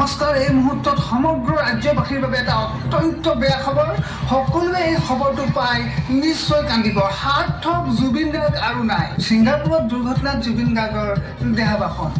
নমস্কাৰ। এই মুহূৰ্তত সমগ্ৰ ৰাজ্যবাসীৰ বাবে এটা অত্যন্ত বেয়া খবৰ। সকলোৱে এই খবৰটো পাই নিশ্চয় কান্দিব। সাৰ্থক জুবিন গাৰ্গ আৰু নাই। ছিংগাপুৰত দুৰ্ঘটনাত জুবিন গাৰ্গৰ দেহাৱসান।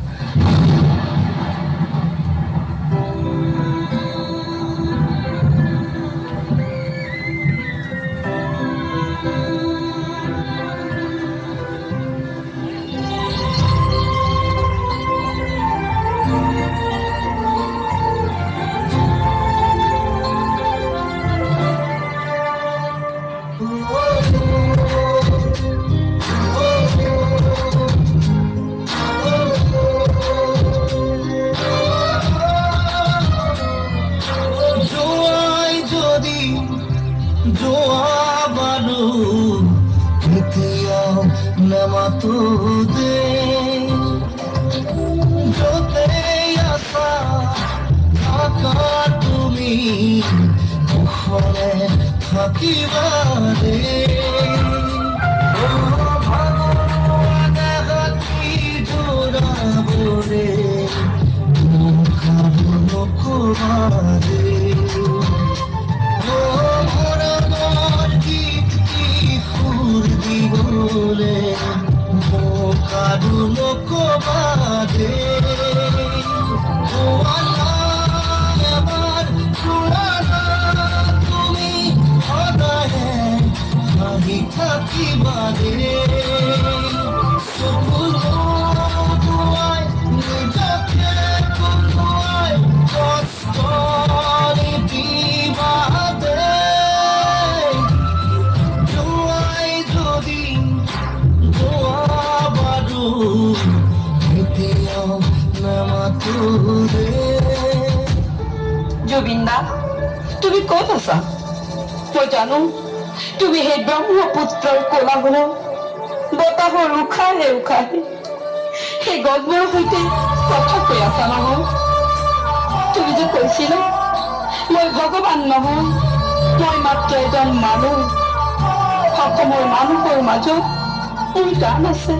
তুমি থাকিবাৰে জোড়াবৰে নকবাৰে গীত কি সুৰ দিবৰে কাৰু নকবাৰে থাকিবাৰে সকলোয়াই নিজকে কোনোৱাই কষ্ট নিদিবাদে যোৱাই যদি যোৱা বাৰু এতিয়াও নামাতো ৰে। জুবিন দা, তুমি ক'ত আছা? মই জানো তুমি সেই ব্ৰহ্মপুত্ৰৰ কোলাহল বতাহৰ উশাহে উশাহে সেই গছবোৰৰ সৈতে কথা কৈ আছা নহয়। তুমি যে কৈছিলা মই ভগৱান নহয়, মই মাত্ৰ এজন মানুহ। অসমৰ মানুহৰ মাজত মোৰ গান আছে।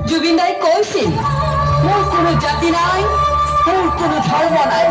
জুবিন দাই কৈছিল মোৰ কোনো জাতি নাই, মোৰ কোনো ধৰ্ম নাই।